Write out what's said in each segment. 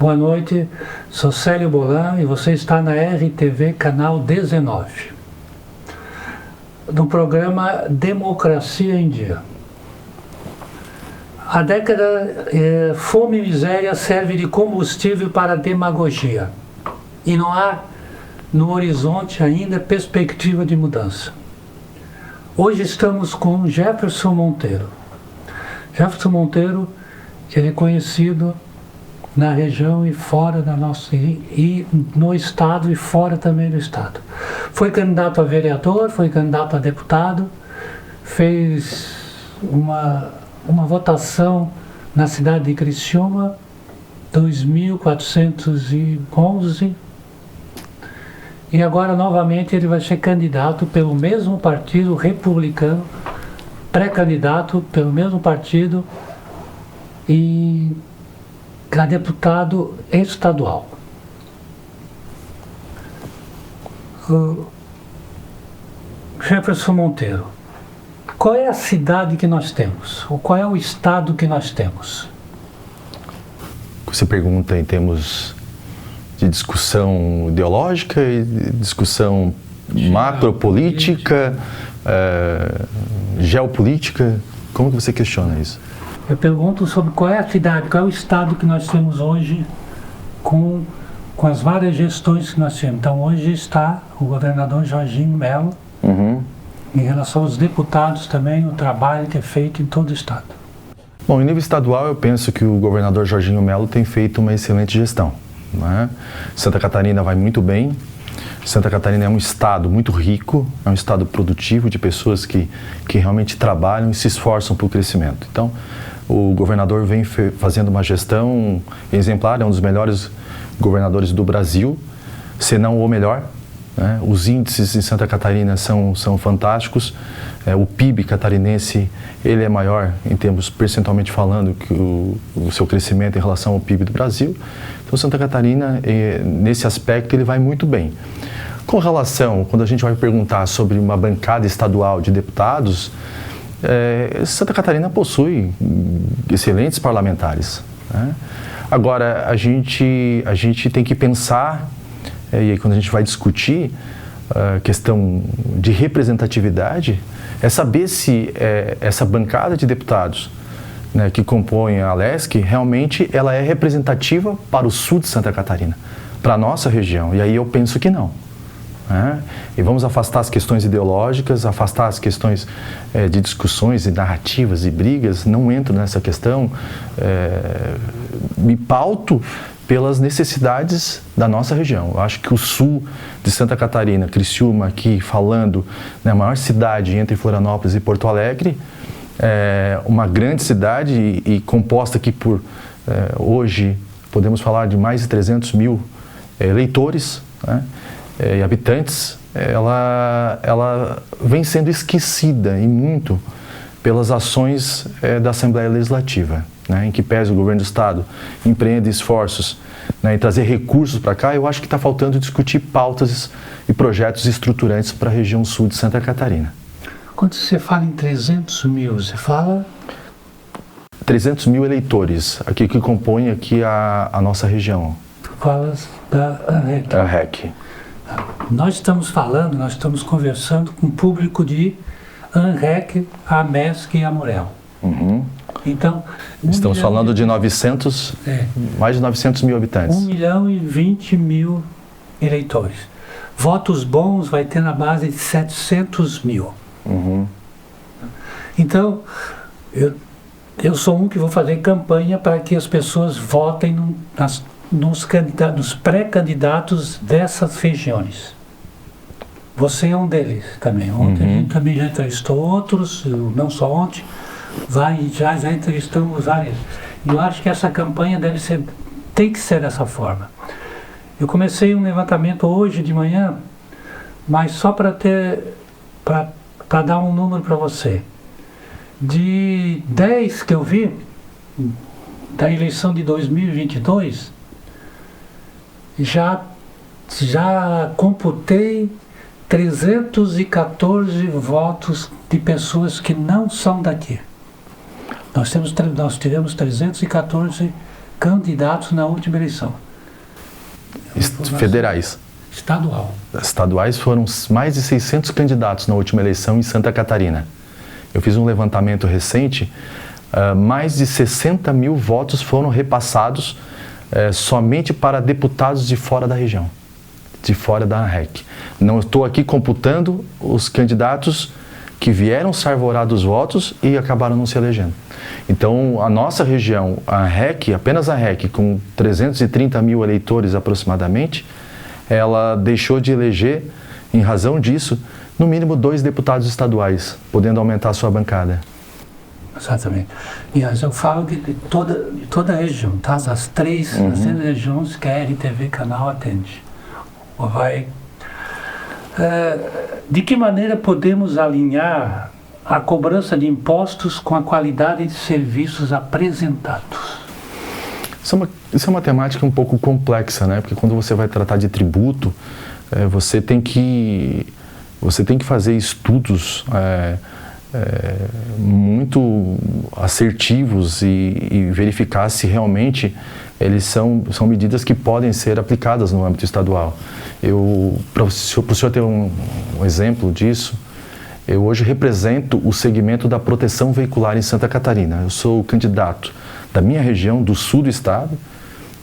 Boa noite, sou Célio Bolan e você está na RTV Canal 19, no programa Democracia em Dia. A década Fome e Miséria serve de combustível para a demagogia e não há no horizonte ainda perspectiva de mudança. Hoje estamos com Jefferson Monteiro. Jefferson Monteiro, que ele é conhecido na região e fora da nossa, e no estado e fora também do estado. Foi candidato a vereador, foi candidato a deputado, fez uma votação na cidade de Criciúma, 2.411, e agora novamente ele vai ser candidato pelo mesmo partido republicano, pré-candidato pelo mesmo partido e a deputado estadual. Jefferson Monteiro, qual é a cidade que nós temos? Ou qual é o estado que nós temos? Você pergunta em termos de discussão ideológica e discussão macropolítica, geopolítica? Como que você questiona isso? Eu pergunto sobre qual é a cidade, qual é o estado que nós temos hoje com as várias gestões que nós temos. Então hoje está o governador Jorginho Melo, em relação aos deputados também, o trabalho que é feito em todo o estado. Bom, em nível estadual eu penso que o governador Jorginho Melo tem feito uma excelente gestão, né? Santa Catarina vai muito bem. Santa Catarina é um estado muito rico, é um estado produtivo de pessoas que realmente trabalham e se esforçam para o crescimento. Então, o governador vem fazendo uma gestão exemplar, é um dos melhores governadores do Brasil, se não o melhor, né? Os índices em Santa Catarina são fantásticos. O PIB catarinense ele é maior, em termos percentualmente falando, que o seu crescimento em relação ao PIB do Brasil. Então, Santa Catarina, nesse aspecto, ele vai muito bem. Com relação, quando a gente vai perguntar sobre uma bancada estadual de deputados, Santa Catarina possui excelentes parlamentares, né? Agora, a gente tem que pensar, e aí quando a gente vai discutir a questão de representatividade, é saber se essa bancada de deputados, né, que compõe a LESC, realmente ela é representativa para o sul de Santa Catarina, para a nossa região. E aí eu penso que não, né? E vamos afastar as questões ideológicas, afastar as questões de discussões e narrativas e brigas, não entro nessa questão, me pauto pelas necessidades da nossa região. Eu acho que o sul de Santa Catarina, Criciúma aqui falando, né, a maior cidade entre Florianópolis e Porto Alegre, uma grande cidade e composta aqui por, hoje, podemos falar de mais de 300 mil eleitores, né, e habitantes, ela vem sendo esquecida e muito pelas ações da Assembleia Legislativa, né, em que pese o governo do Estado empreende esforços, né, em trazer recursos para cá. Eu acho que está faltando discutir pautas e projetos estruturantes para a região sul de Santa Catarina. Quando você fala em 300 mil, você fala? 300 mil eleitores, aqui que compõem aqui a nossa região. Tu falas da ANREC. A REC. Nós estamos conversando com o público de ANREC, AMESC e AMUREL. Então, estamos falando de 900, mais de 900 mil habitantes. 1.020.000 eleitores. Votos bons vai ter na base de 700 mil. Então, eu sou um que vou fazer campanha para que as pessoas votem nos pré-candidatos dessas regiões. Você é um deles também. Ontem a gente também já entrevistou outros, não só ontem, já entrevistamos vários. E eu acho que essa campanha tem que ser dessa forma. Eu comecei um levantamento hoje de manhã, mas só para dar um número para você. De 10 que eu vi, da eleição de 2022, já computei 314 votos de pessoas que não são daqui. Nós tivemos 314 candidatos na última eleição. Federais. Estadual. Estaduais foram mais de 600 candidatos na última eleição em Santa Catarina. Eu fiz um levantamento recente, mais de 60 mil votos foram repassados somente para deputados de fora da região, de fora da ANREC. Não estou aqui computando os candidatos que vieram se arvorar dos votos e acabaram não se elegendo. Então, a nossa região, a ANREC, apenas a ANREC, com 330 mil eleitores aproximadamente, ela deixou de eleger, em razão disso, no mínimo 2 deputados estaduais, podendo aumentar a sua bancada. Exatamente. E eu falo de toda a região, tá? As três regiões que a RTV Canal atende. De que maneira podemos alinhar a cobrança de impostos com a qualidade de serviços apresentados? Isso é uma temática um pouco complexa, né? Porque quando você vai tratar de tributo, você tem que fazer estudos muito assertivos e verificar se realmente eles são medidas que podem ser aplicadas no âmbito estadual. Para o senhor ter um exemplo disso, eu hoje represento o segmento da proteção veicular em Santa Catarina. Eu sou o candidato da minha região, do sul do estado,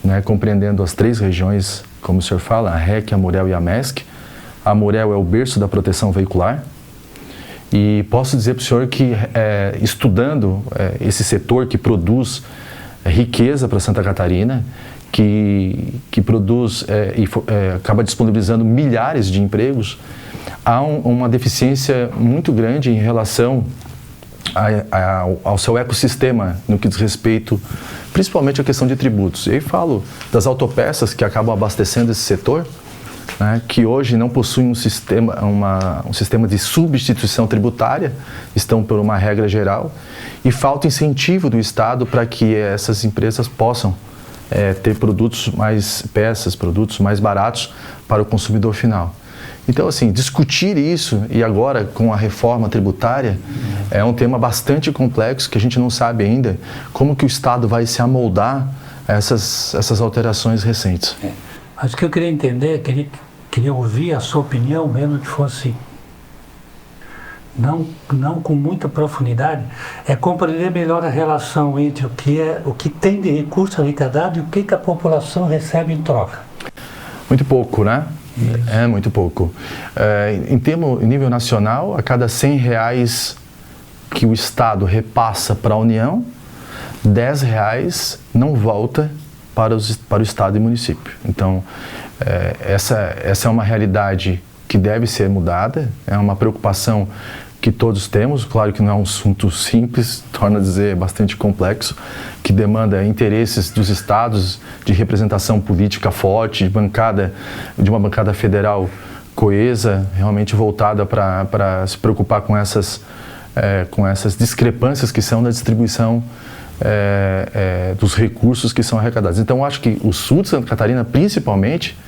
né, compreendendo as 3 regiões, como o senhor fala, a REC, a Morel e a MESC. A Morel é o berço da proteção veicular. E posso dizer para o senhor que, estudando esse setor que produz riqueza para Santa Catarina, que produz acaba disponibilizando milhares de empregos, há uma deficiência muito grande em relação ao seu ecossistema no que diz respeito, principalmente à questão de tributos. E aí falo das autopeças que acabam abastecendo esse setor, né, que hoje não possuem um sistema de substituição tributária, estão por uma regra geral, e falta incentivo do Estado para que essas empresas possam ter produtos mais baratos para o consumidor final. Então, assim, discutir isso, e agora com a reforma tributária, é um tema bastante complexo, que a gente não sabe ainda como que o Estado vai se amoldar a essas alterações recentes. Mas o que eu queria entender, queria ouvir a sua opinião, mesmo que fosse não com muita profundidade, é compreender melhor a relação entre o que tem de recurso arrecadado e o que a população recebe em troca. Muito pouco, né? Isso. É muito pouco. Em nível nacional, a cada R$100 que o Estado repassa para a União, R$10 não volta para o Estado e município. Então, essa é uma realidade que deve ser mudada, é uma preocupação que todos temos. Claro que não é um assunto simples, torna a dizer bastante complexo, que demanda interesses dos estados de representação política forte, de uma bancada federal coesa, realmente voltada para se preocupar com essas discrepâncias que são na distribuição dos recursos que são arrecadados. Então, eu acho que o sul de Santa Catarina, principalmente,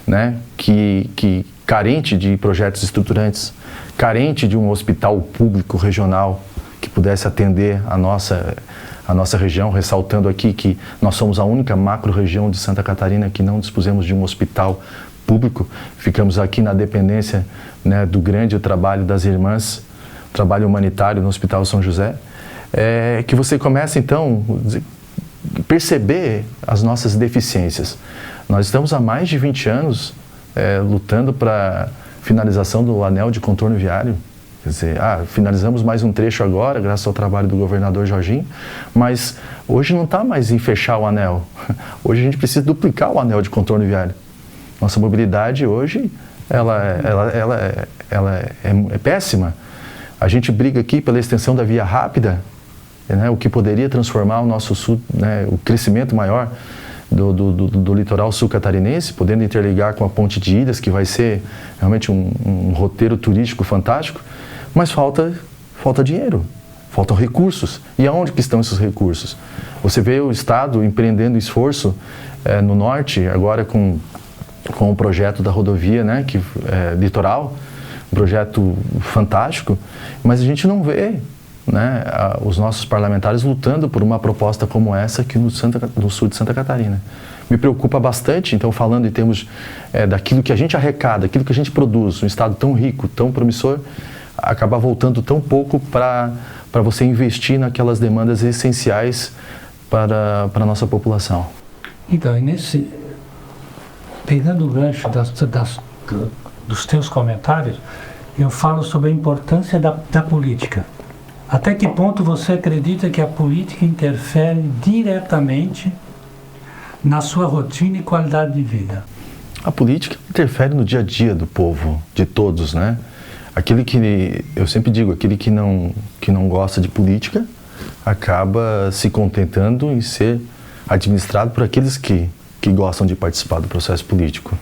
né, que carente de projetos estruturantes, carente de um hospital público regional que pudesse atender a nossa região, ressaltando aqui que nós somos a única macro-região de Santa Catarina que não dispusemos de um hospital público. Ficamos aqui na dependência, né, do grande trabalho das irmãs, trabalho humanitário no Hospital São José, que você começa, então, a perceber as nossas deficiências. Nós estamos há mais de 20 anos lutando para finalização do anel de contorno viário. Quer dizer, finalizamos mais um trecho agora, graças ao trabalho do governador Jorginho, mas hoje não está mais em fechar o anel. Hoje a gente precisa duplicar o anel de contorno viário. Nossa mobilidade hoje, ela é péssima. A gente briga aqui pela extensão da via rápida, né, o que poderia transformar o nosso sul, né, o crescimento maior do litoral sul catarinense, podendo interligar com a Ponte de Ilhas, que vai ser realmente um roteiro turístico fantástico, mas falta dinheiro, faltam recursos. E aonde que estão esses recursos? Você vê o Estado empreendendo esforço no norte, agora com o projeto da rodovia, né, litoral, um projeto fantástico, mas a gente não vê né, os nossos parlamentares lutando por uma proposta como essa aqui no sul de Santa Catarina. Me preocupa bastante, então, falando em termos daquilo que a gente arrecada, aquilo que a gente produz, um estado tão rico, tão promissor, acabar voltando tão pouco para você investir naquelas demandas essenciais para a nossa população. Então, pegando o gancho dos teus comentários, eu falo sobre a importância da política. Até que ponto você acredita que a política interfere diretamente na sua rotina e qualidade de vida? A política interfere no dia a dia do povo, de todos, né? Aquele que, eu sempre digo, aquele que não gosta de política acaba se contentando em ser administrado por aqueles que gostam de participar do processo político.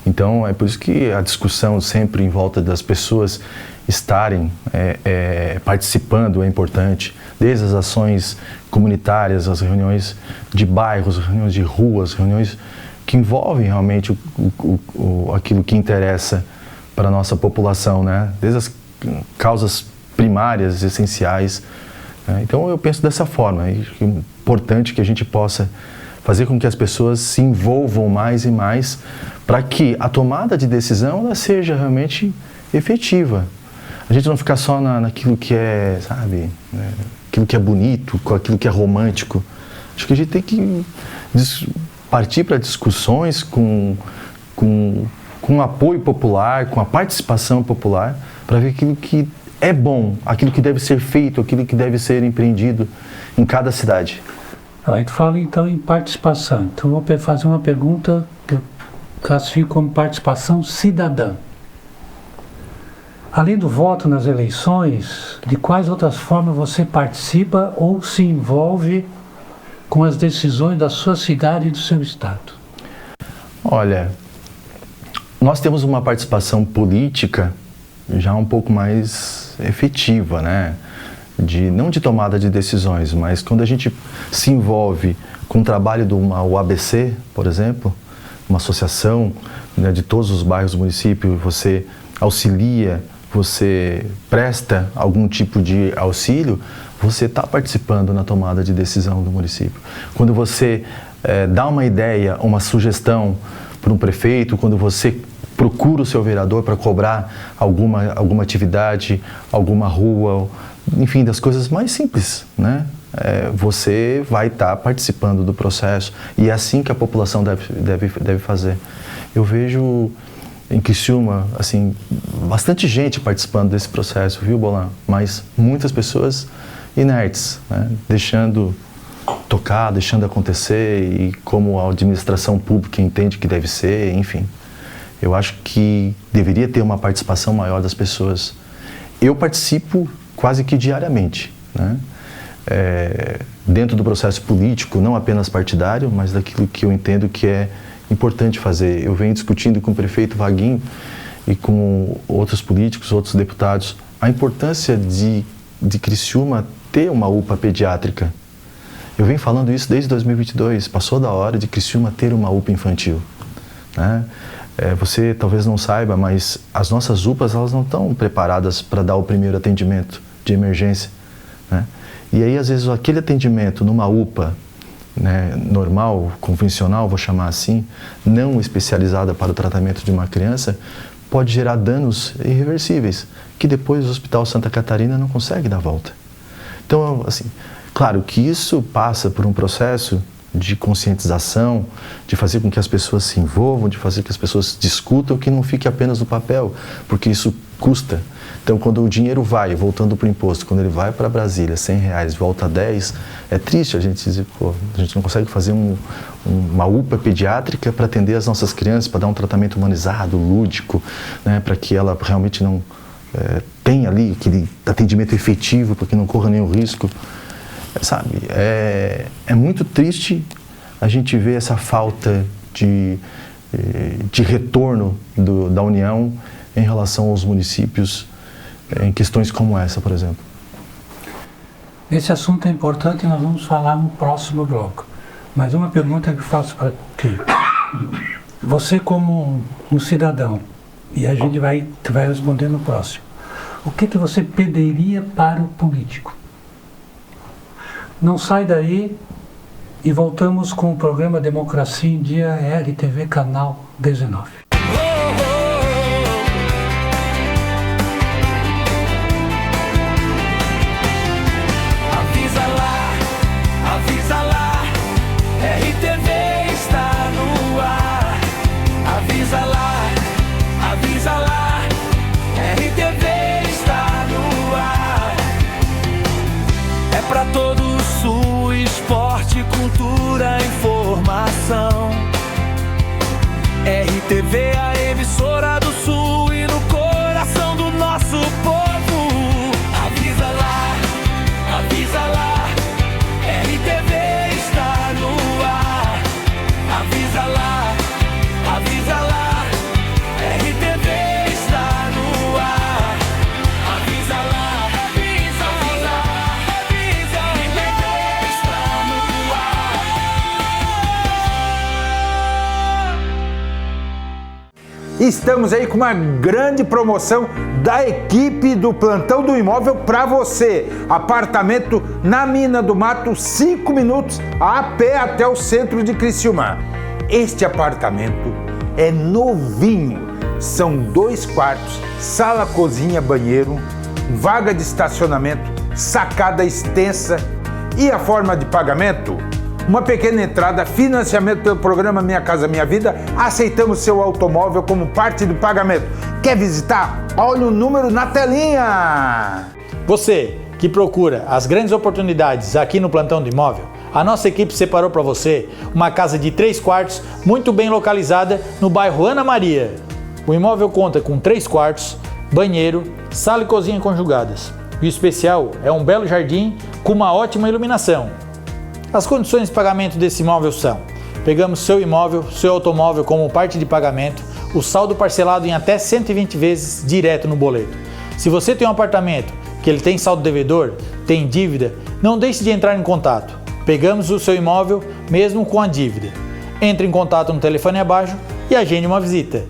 Então, é por isso que a discussão sempre em volta das pessoas estarem participando é importante, desde as ações comunitárias, as reuniões de bairros, reuniões de ruas, reuniões que envolvem realmente aquilo que interessa para a nossa população, né? Desde as causas primárias, essenciais. Né? Então, eu penso dessa forma. É importante que a gente possa fazer com que as pessoas se envolvam mais e mais para que a tomada de decisão ela seja realmente efetiva. A gente não ficar só naquilo que é, sabe, né, aquilo que é bonito, com aquilo que é romântico. Acho que a gente tem que partir para discussões com apoio popular, com a participação popular, para ver aquilo que é bom, aquilo que deve ser feito, aquilo que deve ser empreendido em cada cidade. A gente fala então em participação. Então vou fazer uma pergunta que eu classifico como participação cidadã. Além do voto nas eleições, de quais outras formas você participa ou se envolve com as decisões da sua cidade e do seu estado? Olha, nós temos uma participação política já um pouco mais efetiva, né? Não de tomada de decisões, mas quando a gente se envolve com o trabalho de uma UABC, por exemplo, uma associação, né, de todos os bairros do município, você auxilia, você presta algum tipo de auxílio, você está participando na tomada de decisão do município. Quando você dá uma ideia, uma sugestão para um prefeito, quando você procura o seu vereador para cobrar alguma atividade, alguma rua, enfim, das coisas mais simples, né? Você vai estar participando do processo e é assim que a população deve fazer. Eu vejo em Criciúma, assim, bastante gente participando desse processo, viu, Bolan? Mas muitas pessoas inertes, né? Deixando tocar, deixando acontecer e como a administração pública entende que deve ser, enfim. Eu acho que deveria ter uma participação maior das pessoas. Eu participo quase que diariamente, né? Dentro do processo político, não apenas partidário, mas daquilo que eu entendo que é importante fazer. Eu venho discutindo com o prefeito Vaguinho e com outros políticos, outros deputados, a importância de Criciúma ter uma UPA pediátrica. Eu venho falando isso desde 2022, passou da hora de Criciúma ter uma UPA infantil, né? Você talvez não saiba, mas as nossas UPAs elas não estão preparadas para dar o primeiro atendimento de emergência, né? E aí, às vezes, aquele atendimento numa UPA, né, normal, convencional, vou chamar assim, não especializada para o tratamento de uma criança, pode gerar danos irreversíveis, que depois o Hospital Santa Catarina não consegue dar volta. Então, assim, claro que isso passa por um processo de conscientização, de fazer com que as pessoas se envolvam, de fazer que as pessoas discutam, que não fique apenas no papel, porque isso custa. Então, quando o dinheiro vai, voltando para o imposto, quando ele vai para Brasília, R$100, volta a 10, é triste a gente dizer, pô, a gente não consegue fazer uma UPA pediátrica para atender as nossas crianças, para dar um tratamento humanizado, lúdico, né, para que ela realmente não tenha ali aquele atendimento efetivo, para que não corra nenhum risco. Sabe, é muito triste a gente ver essa falta de retorno da União em relação aos municípios em questões como essa, por exemplo. Esse assunto é importante e nós vamos falar no próximo bloco. Mas uma pergunta que eu faço para ti. Você como um cidadão, e a gente vai responder no próximo, o que você pediria para o político? Não sai daí e voltamos com o programa Democracia em Dia, RTV Canal 19. Avisa lá, RTV está no ar. Avisa lá, RTV está no ar. É pra todo o Sul, esporte, cultura, informação. RTV, a emissora do Sul e no coração do nosso povo. Avisa lá, RTV está no ar. Avisa lá, RTV está no ar. Avisa lá, RTV está no ar. Estamos aí com uma grande promoção da equipe do Plantão do Imóvel para você. Apartamento na Mina do Mato, 5 minutos a pé até o centro de Criciúma. Este apartamento é novinho. São 2 quartos, sala, cozinha, banheiro, vaga de estacionamento, sacada extensa. E a forma de pagamento? Uma pequena entrada, financiamento pelo programa Minha Casa Minha Vida. Aceitamos seu automóvel como parte do pagamento. Quer visitar? Olha o número na telinha! Você que procura as grandes oportunidades aqui no Plantão do Imóvel, a nossa equipe separou para você uma casa de 3 quartos muito bem localizada no bairro Ana Maria. O imóvel conta com 3 quartos, banheiro, sala e cozinha conjugadas. E o especial é um belo jardim com uma ótima iluminação. As condições de pagamento desse imóvel são: pegamos seu imóvel, seu automóvel como parte de pagamento, o saldo parcelado em até 120 vezes direto no boleto. Se você tem um apartamento que ele tem saldo devedor, tem dívida, não deixe de entrar em contato. Pegamos o seu imóvel mesmo com a dívida. Entre em contato no telefone abaixo e agende uma visita.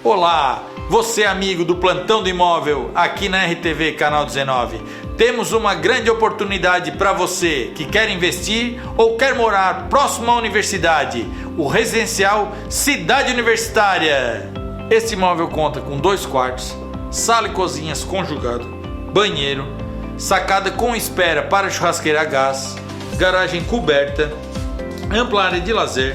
Olá, você amigo do Plantão do Imóvel, aqui na RTV Canal 19. Temos uma grande oportunidade para você que quer investir ou quer morar próximo à universidade, o residencial Cidade Universitária. Este imóvel conta com 2 quartos, sala e cozinhas conjugado, banheiro, sacada com espera para churrasqueira a gás, garagem coberta, ampla área de lazer,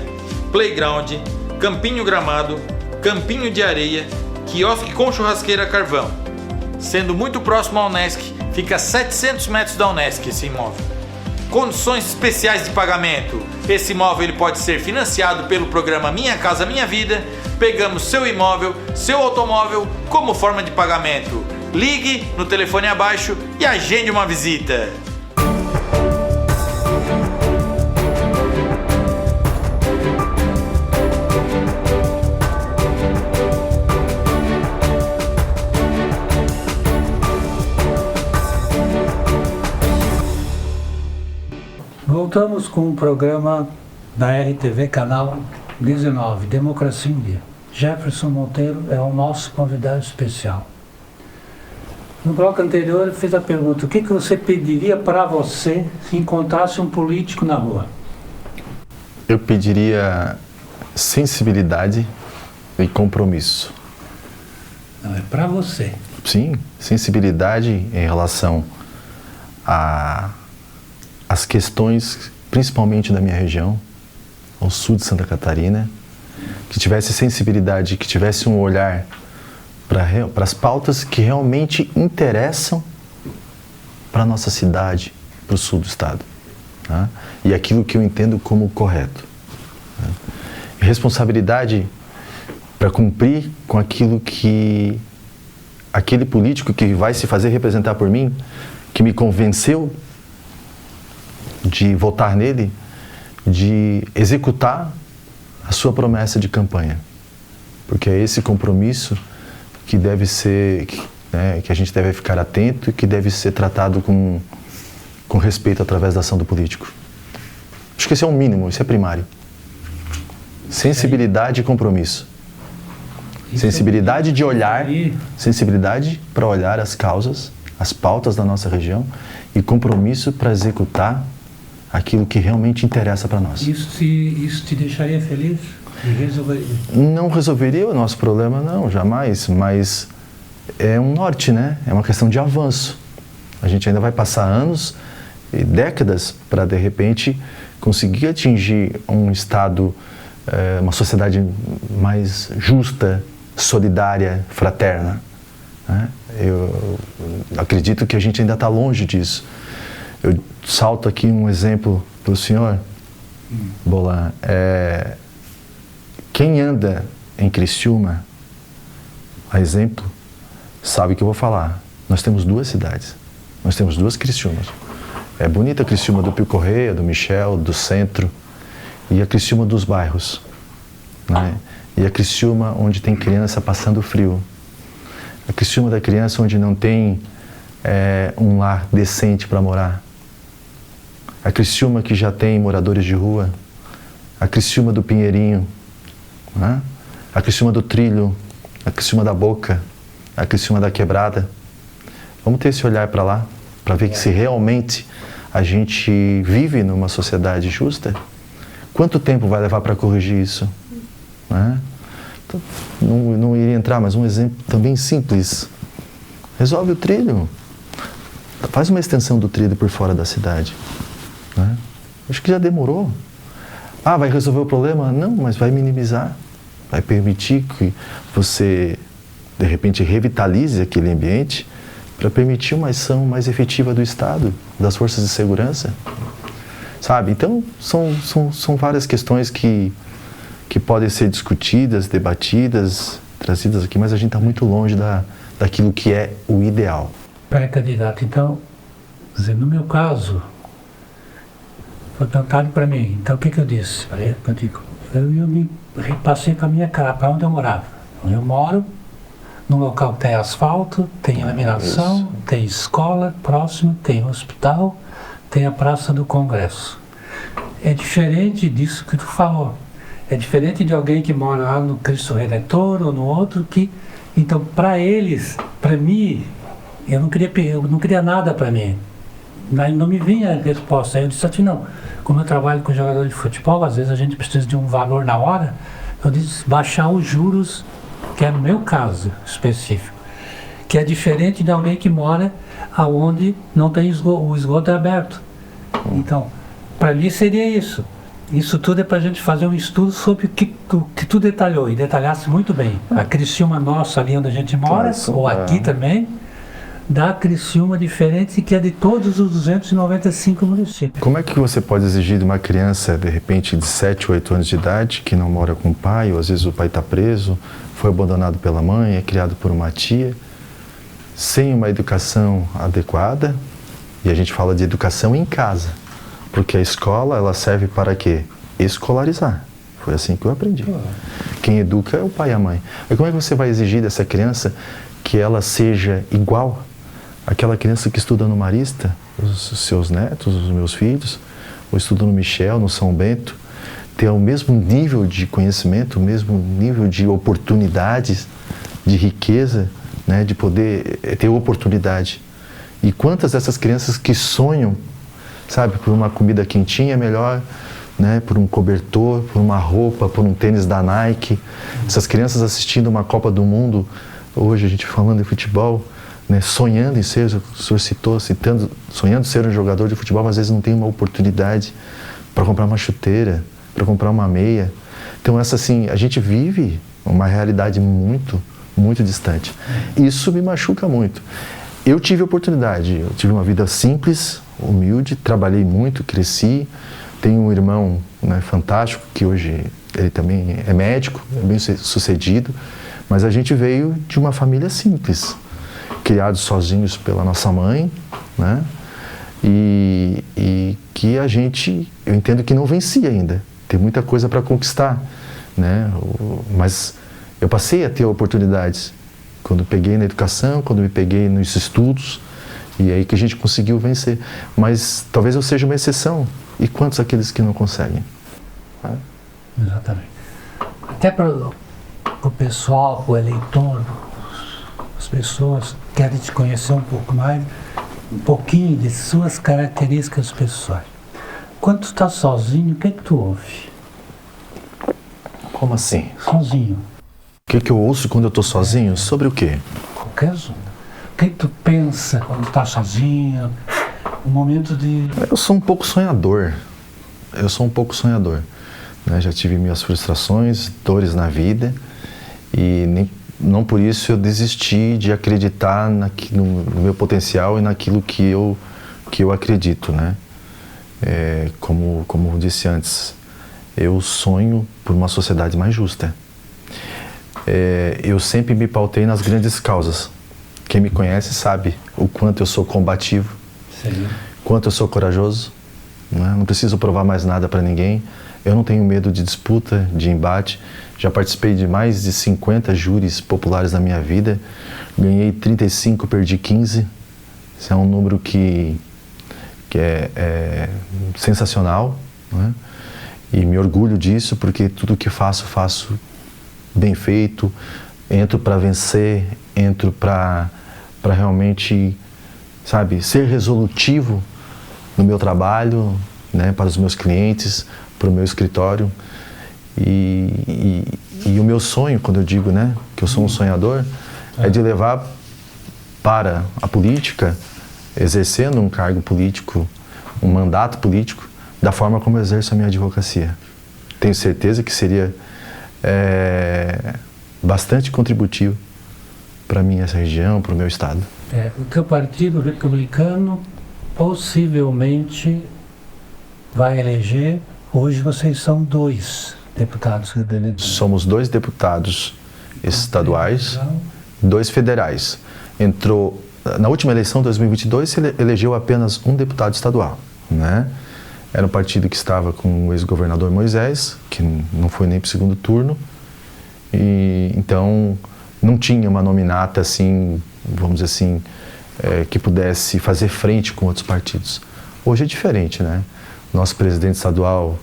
playground, campinho gramado, campinho de areia, quiosque com churrasqueira a carvão. Sendo muito próximo à Unesc, fica a 700 metros da Unesc esse imóvel. Condições especiais de pagamento. Esse imóvel ele pode ser financiado pelo programa Minha Casa Minha Vida. Pegamos seu imóvel, seu automóvel como forma de pagamento. Ligue no telefone abaixo e agende uma visita. Voltamos com o programa da RTV Canal 19, Democracia em Dia. Jefferson Monteiro é o nosso convidado especial. No bloco anterior eu fiz a pergunta: o que você pediria para você se encontrasse um político na rua? Eu pediria sensibilidade e compromisso. Não, é para você. Sim, sensibilidade em relação às questões, principalmente da minha região, ao sul de Santa Catarina, que tivesse sensibilidade, que tivesse um olhar para as pautas que realmente interessam para a nossa cidade, para o sul do estado, tá? E aquilo que eu entendo como correto, tá? Responsabilidade para cumprir com aquilo que aquele político que vai se fazer representar por mim, que me convenceu de votar nele, de executar a sua promessa de campanha, porque é esse compromisso que deve ser, né, que a gente deve ficar atento e que deve ser tratado com respeito através da ação do político. Acho que esse é o mínimo, isso é primário. Sensibilidade e compromisso. Sensibilidade de olhar, sensibilidade para olhar as causas, as pautas da nossa região e compromisso para executar aquilo que realmente interessa para nós. Isso te deixaria feliz? E resolveria? Não resolveria o nosso problema, não, jamais, mas é um norte, né? É uma questão de avanço. A gente ainda vai passar anos e décadas para, de repente, conseguir atingir um estado, uma sociedade mais justa, solidária, fraterna, né? Eu acredito que a gente ainda está longe disso. Eu salto aqui um exemplo para o senhor, Bolan. Quem anda em Criciúma, a exemplo, sabe o que eu vou falar. Nós temos 2 cidades, nós temos 2 Criciúmas. É bonita a Criciúma do Pio Correia, do Michel, do centro, e a Criciúma dos bairros, né? E a Criciúma onde tem criança passando frio. A Criciúma da criança onde não tem um lar decente para morar. A Criciúma que já tem moradores de rua. A Criciúma do Pinheirinho, né? A Criciúma do Trilho, a Criciúma da Boca, a Criciúma da Quebrada. Vamos ter esse olhar para lá, para ver que se realmente a gente vive numa sociedade justa, quanto tempo vai levar para corrigir isso? Né? Então, não iria entrar, mas um exemplo também simples. Resolve o trilho. Faz uma extensão do trilho por fora da cidade. Né? Acho que já demorou. Ah, vai resolver o problema? Não, mas vai minimizar. Vai permitir que você, de repente, revitalize aquele ambiente para permitir uma ação mais efetiva do Estado, das forças de segurança. Sabe? Então, são várias questões que podem ser discutidas, debatidas, trazidas aqui, mas a gente está muito longe daquilo que é o ideal. Pré-candidato, então, quer dizer, no meu caso, foi perguntado para mim, então o que eu disse? Eu me repassei com a minha cara, para onde eu morava. Eu moro num local que tem asfalto, tem iluminação, tem escola próximo, tem hospital, tem a Praça do Congresso. É diferente disso que tu falou. É diferente de alguém que mora lá no Cristo Redentor ou no outro que... Então, para eles, para mim, eu não queria nada para mim. Não me vinha a resposta. Aí eu disse assim, não, como eu trabalho com jogador de futebol, às vezes a gente precisa de um valor na hora, eu disse baixar os juros, que é no meu caso específico, que é diferente de alguém que mora aonde não tem esgoto, o esgoto é aberto. Então, para mim seria isso. Isso tudo é para a gente fazer um estudo sobre o que tu detalhou, e detalhasse muito bem. A Criciúma nossa, ali onde a gente mora, ou aqui também, da Criciúma diferente que é de todos os 295 municípios. Como é que você pode exigir de uma criança, de repente, de 7, 8 anos de idade, que não mora com o pai, ou às vezes o pai está preso, foi abandonado pela mãe, é criado por uma tia, sem uma educação adequada, e a gente fala de educação em casa, porque a escola, ela serve para quê? Escolarizar. Foi assim que eu aprendi. Quem educa é o pai e a mãe. Mas como é que você vai exigir dessa criança que ela seja igual àquela criança que estuda no Marista, os seus netos, os meus filhos, ou estudam no Michel, no São Bento, ter o mesmo nível de conhecimento, o mesmo nível de oportunidades, de riqueza, né, de poder ter oportunidade. E quantas dessas crianças que sonham, sabe, por uma comida quentinha melhor, né, por um cobertor, por uma roupa, por um tênis da Nike. Essas crianças assistindo uma Copa do Mundo, hoje a gente falando de futebol, né, sonhando em ser, o senhor citou, sonhando ser um jogador de futebol, mas às vezes não tem uma oportunidade para comprar uma chuteira, para comprar uma meia. Então essa, assim, a gente vive uma realidade muito, muito distante. Isso me machuca muito. Eu tive oportunidade, eu tive uma vida simples, humilde, trabalhei muito, cresci. Tenho um irmão, né, fantástico, que hoje ele também é médico, é bem sucedido, mas a gente veio de uma família simples, criados sozinhos pela nossa mãe, né? E que a gente, eu entendo que não venci ainda, tem muita coisa para conquistar, né? Mas eu passei a ter oportunidades quando peguei na educação, quando me peguei nos estudos, e aí que a gente conseguiu vencer. Mas talvez eu seja uma exceção. E quantos aqueles que não conseguem? Exatamente. Até para o pessoal, o eleitor, as pessoas querem te conhecer um pouco mais, um pouquinho de suas características pessoais. Quando tu está sozinho, o que tu ouve? Como assim? Sozinho. O que eu ouço quando eu estou sozinho? Sobre o quê? Qualquer assunto. O que tu pensa quando está sozinho? Um momento de... Eu sou um pouco sonhador. Né? Já tive minhas frustrações, dores na vida e não por isso eu desisti de acreditar no meu potencial e naquilo que eu acredito, né? Como eu disse antes, eu sonho por uma sociedade mais justa. Eu sempre me pautei nas grandes causas. Quem me conhece sabe o quanto eu sou combativo, Sim. quanto eu sou corajoso. Né? Não preciso provar mais nada para ninguém. Eu não tenho medo de disputa, de embate. Já participei de mais de 50 júris populares na minha vida. Ganhei 35, perdi 15. Isso é um número que é sensacional. Né? E me orgulho disso, porque tudo que faço bem feito. Entro para vencer, entro para realmente, sabe, ser resolutivo no meu trabalho, né, para os meus clientes, para o meu escritório. E o meu sonho, quando eu digo, né, que eu sou um sonhador, é de levar para a política, exercendo um cargo político, um mandato político, da forma como eu exerço a minha advocacia. Tenho certeza que seria bastante contributivo para mim essa região, para o meu estado. O teu partido republicano possivelmente vai eleger, hoje vocês são 2 deputados republicanos. Somos 2 deputados estaduais, 2 federais. Entrou, na última eleição de 2022, se elegeu apenas um deputado estadual, né? Era um partido que estava com o ex-governador Moisés, que não foi nem para o segundo turno, e então não tinha uma nominata assim, vamos dizer assim, que pudesse fazer frente com outros partidos. Hoje é diferente, né? Nosso presidente estadual,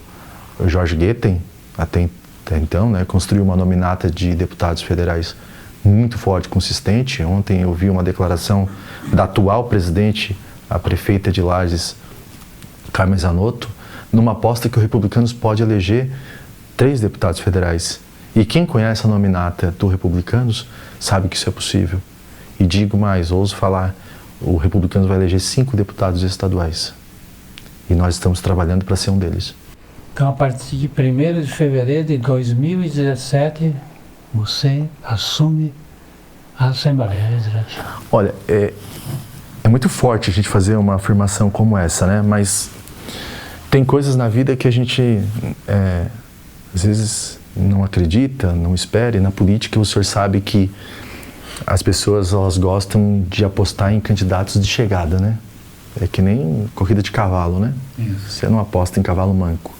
Jorge Guetem, até então, né, construiu uma nominata de deputados federais muito forte, consistente. Ontem eu vi uma declaração da atual presidente, a prefeita de Lages, Carmen Zanotto, numa aposta que o Republicanos pode eleger 3 deputados federais. E quem conhece a nominata do Republicanos sabe que isso é possível. E digo mais, ouso falar, o Republicanos vai eleger 5 deputados estaduais. E nós estamos trabalhando para ser um deles. Então, a partir de 1º de fevereiro de 2017, você assume a Assembleia Legislativa. Olha, é muito forte a gente fazer uma afirmação como essa, né? Mas tem coisas na vida que a gente, às vezes, não acredita, não espera. E na política, o senhor sabe que as pessoas, elas gostam de apostar em candidatos de chegada, né? É que nem corrida de cavalo, né? Isso. Você não aposta em cavalo manco.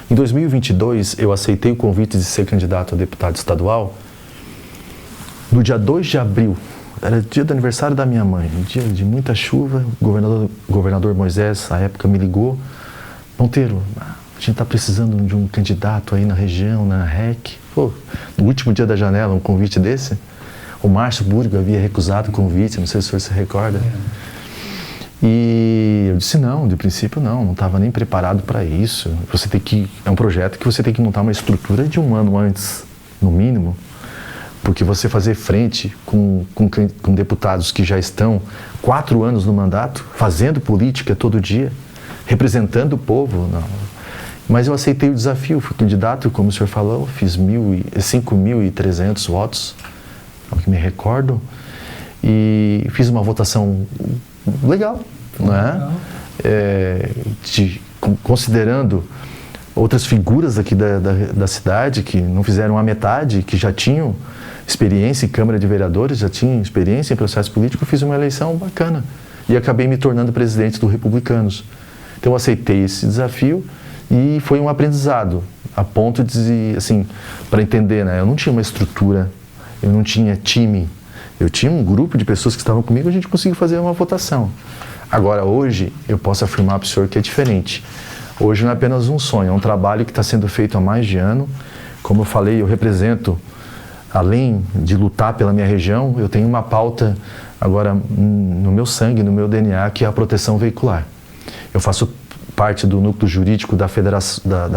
Em 2022, eu aceitei o convite de ser candidato a deputado estadual. No dia 2 de abril, era dia do aniversário da minha mãe, um dia de muita chuva, o governador Moisés, à época, me ligou. Monteiro, a gente está precisando de um candidato aí na região, na REC. Pô, no último dia da janela, um convite desse. O Márcio Burgo havia recusado o convite, não sei se o senhor se recorda. E eu disse não, de princípio não estava nem preparado para isso. É um projeto que você tem que montar uma estrutura de 1 ano antes, no mínimo, porque você fazer frente com deputados que já estão 4 anos no mandato, fazendo política todo dia, representando o povo, não. Mas eu aceitei o desafio, fui candidato, como o senhor falou, fiz 5.300 votos, é o que me recordo, e fiz uma votação legal, não é? Considerando outras figuras aqui da cidade que não fizeram a metade, que já tinham experiência em Câmara de Vereadores, já tinham experiência em processo político, fiz uma eleição bacana e acabei me tornando presidente do Republicanos. Então eu aceitei esse desafio e foi um aprendizado, a ponto de, assim, para entender, né? Eu não tinha uma estrutura, eu não tinha time, eu tinha um grupo de pessoas que estavam comigo, a gente conseguiu fazer uma votação. Agora, hoje, eu posso afirmar para o senhor que é diferente. Hoje não é apenas um sonho, é um trabalho que está sendo feito há mais de ano. Como eu falei, eu represento além de lutar pela minha região, eu tenho uma pauta agora no meu sangue, no meu DNA, que é a proteção veicular. Eu faço parte do núcleo jurídico da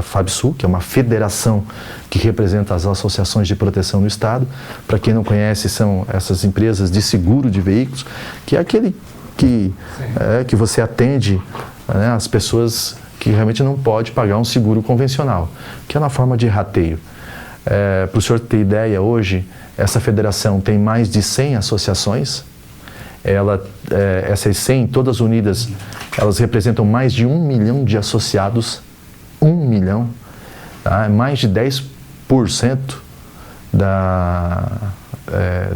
FABSU, que é uma federação que representa as associações de proteção no Estado. Para quem não conhece, são essas empresas de seguro de veículos, que é aquele que você atende, né, as pessoas que realmente não pode pagar um seguro convencional, que é na forma de rateio. Para o senhor ter ideia, hoje, essa federação tem mais de 100 associações. Essas 100, todas unidas, elas representam mais de 1 milhão de associados. 1 milhão. Tá? Mais de 10%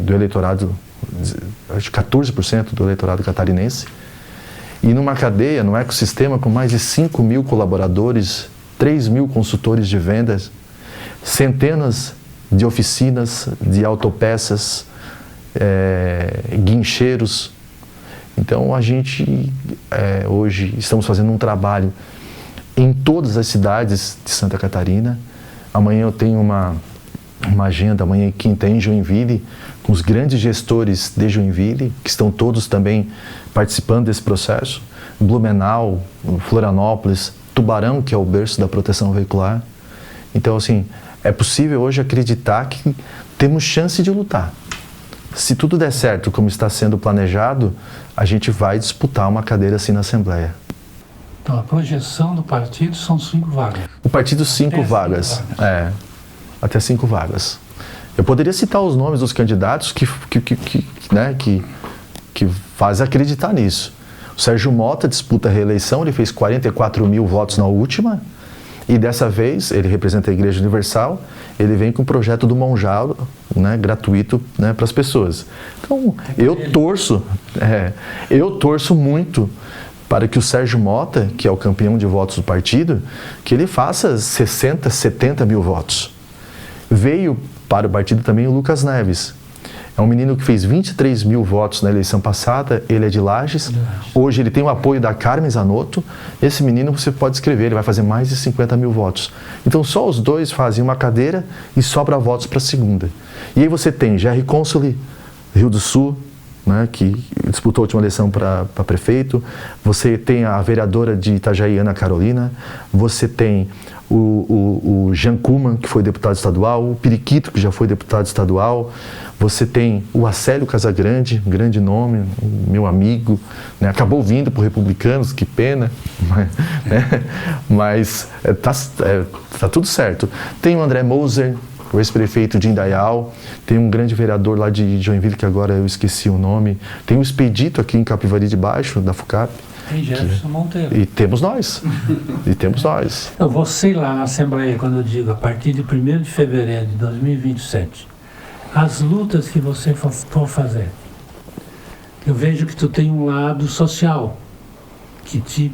do eleitorado, acho que 14% do eleitorado catarinense. E numa cadeia, num ecossistema com mais de 5 mil colaboradores, 3 mil consultores de vendas, centenas de oficinas de autopeças, guincheiros. Então a gente hoje estamos fazendo um trabalho em todas as cidades de Santa Catarina. Amanhã eu tenho uma agenda, amanhã e quinta em Joinville, com os grandes gestores de Joinville, que estão todos também participando desse processo. Blumenau, Florianópolis, Tubarão, que é o berço da proteção veicular. Então, assim, é possível hoje acreditar que temos chance de lutar. Se tudo der certo, como está sendo planejado, a gente vai disputar uma cadeira assim na Assembleia. Então, a projeção do partido são 5 vagas. O partido, 5 vagas. Até 5 vagas. Eu poderia citar os nomes dos candidatos que fazem acreditar nisso. O Sérgio Mota disputa a reeleição, ele fez 44 mil votos na última, e dessa vez, ele representa a Igreja Universal, ele vem com o projeto do Monjalo, né, gratuito, né, para as pessoas. Então, eu torço muito para que o Sérgio Mota, que é o campeão de votos do partido, que ele faça 60, 70 mil votos. Veio para o partido também o Lucas Neves. É um menino que fez 23 mil votos na eleição passada, ele é de Lages. Hoje ele tem o apoio da Carmen Zanotto. Esse menino você pode escrever, ele vai fazer mais de 50 mil votos. Então só os dois fazem uma cadeira e sobra votos para a segunda. E aí você tem Jerry Consoli, Rio do Sul, né, que disputou a última eleição para prefeito. Você tem a vereadora de Itajaí, Ana Carolina. Você tem o Jean Kuhlmann, que foi deputado estadual, o Periquito, que já foi deputado estadual. Você tem o Acélio Casagrande, um grande nome, meu amigo, né? Acabou vindo por Republicanos, que pena, mas tá tudo certo. Tem o André Moser, o ex-prefeito de Indaial, tem um grande vereador lá de Joinville, que agora eu esqueci o nome, tem o Expedito aqui em Capivari de Baixo, da FUCAP. Tem Jefferson Monteiro. E temos nós. Eu vou sei lá na Assembleia, quando eu digo, a partir de 1º de fevereiro de 2027, as lutas que você for fazer, eu vejo que tu tem um lado social, que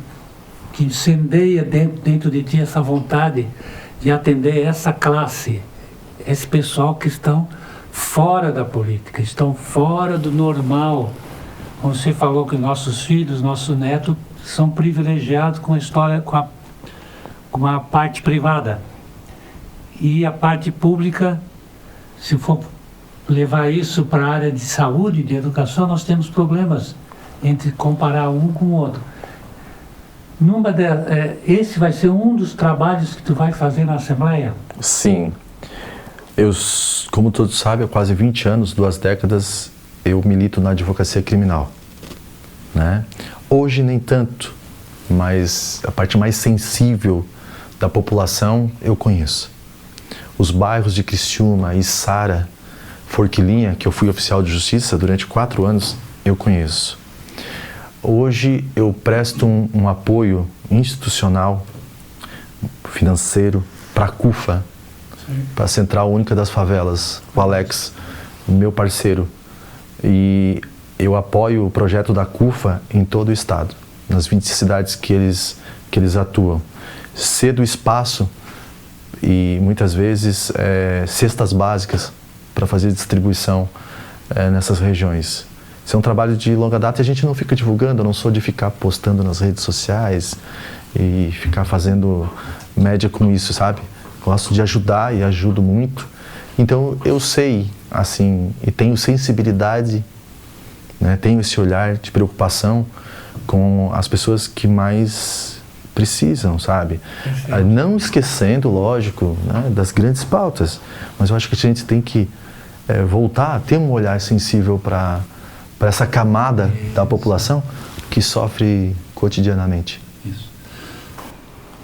incendeia dentro de ti essa vontade de atender essa classe, esse pessoal que estão fora da política, estão fora do normal. Como você falou que nossos filhos, nossos netos são privilegiados com a história, com a parte privada. E a parte pública, se for levar isso para a área de saúde, de educação, nós temos problemas entre comparar um com o outro. Esse vai ser um dos trabalhos que tu vai fazer na Assembleia? Sim. Como todos sabem, há quase 20 anos, 2 décadas, eu milito na advocacia criminal, né? Hoje nem tanto, mas a parte mais sensível da população eu conheço. Os bairros de Criciúma, Içara, Forquilinha, que eu fui oficial de justiça durante 4 anos, eu conheço. Hoje eu presto um apoio institucional, financeiro, para a CUFA, para a Central Única das Favelas, o Alex, meu parceiro. E eu apoio o projeto da CUFA em todo o estado, nas 20 cidades que eles atuam. Cedo espaço e muitas vezes cestas básicas para fazer distribuição nessas regiões. Isso é um trabalho de longa data e a gente não fica divulgando, eu não sou de ficar postando nas redes sociais e ficar fazendo média com isso, sabe? Gosto de ajudar e ajudo muito. Então eu sei, assim, e tenho sensibilidade, né, tenho esse olhar de preocupação com as pessoas que mais precisam, sabe? Não esquecendo, lógico, né, das grandes pautas, mas eu acho que a gente tem que voltar a ter um olhar sensível para essa camada da população que sofre cotidianamente. Isso.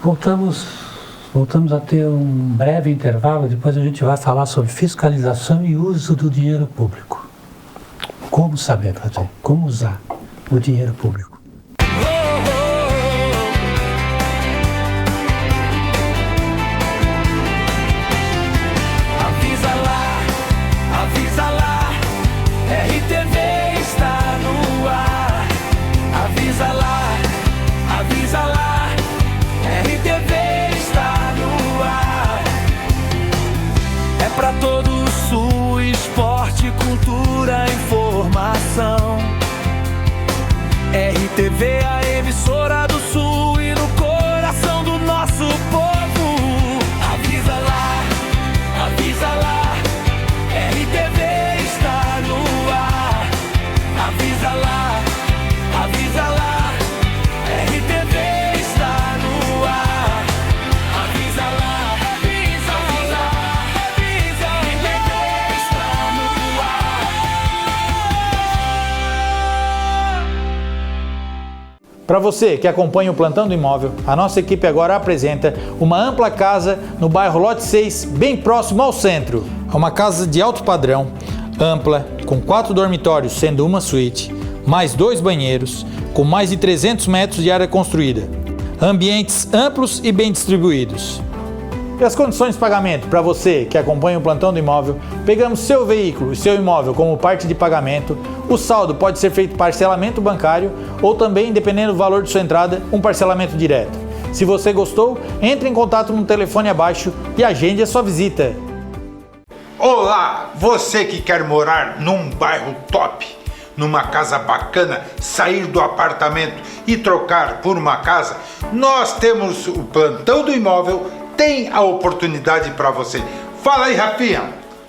Voltamos a ter um breve intervalo, depois a gente vai falar sobre fiscalização e uso do dinheiro público. Como saber fazer, como usar o dinheiro público. Avisa lá, RTV está no ar. Avisa lá, RTV está no ar. É pra todo o Sul, esporte, cultura, informação. RTV, a emissora do Sul e no coração do nosso povo. Avisa lá, RTV está no ar. Avisa lá, RTV está no ar. Avisa lá, RTV está no ar. Para você que acompanha o Plantão do Imóvel, a nossa equipe agora apresenta uma ampla casa no bairro Lote 6, bem próximo ao centro. É uma casa de alto padrão, ampla, com 4 dormitórios, sendo uma suíte, mais 2 banheiros, com mais de 300 metros de área construída. Ambientes amplos e bem distribuídos. E as condições de pagamento para você que acompanha o Plantão do Imóvel? Pegamos seu veículo e seu imóvel como parte de pagamento. O saldo pode ser feito parcelamento bancário ou também, dependendo do valor de sua entrada, um parcelamento direto. Se você gostou, entre em contato no telefone abaixo e agende a sua visita. Olá, você que quer morar num bairro top, numa casa bacana, sair do apartamento e trocar por uma casa, nós temos o Plantão do Imóvel, tem a oportunidade para você. Fala aí, Rafinha.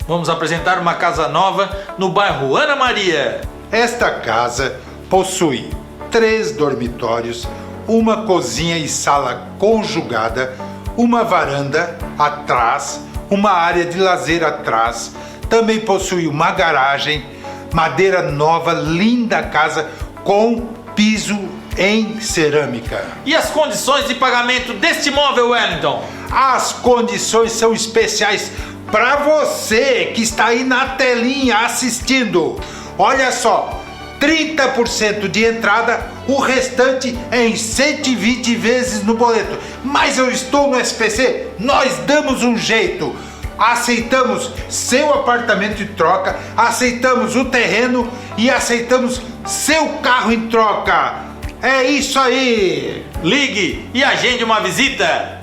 Vamos apresentar uma casa nova no bairro Ana Maria. Esta casa possui 3 dormitórios, uma cozinha e sala conjugada, uma varanda atrás, uma área de lazer atrás, também possui uma garagem, madeira nova, linda casa com piso em cerâmica. E as condições de pagamento deste imóvel, Wellington? As condições são especiais para você que está aí na telinha assistindo. Olha só, 30% de entrada, o restante é em 120 vezes no boleto. Mas eu estou no SPC, nós damos um jeito. Aceitamos seu apartamento em troca, aceitamos o terreno e aceitamos seu carro em troca. É isso aí! Ligue e agende uma visita!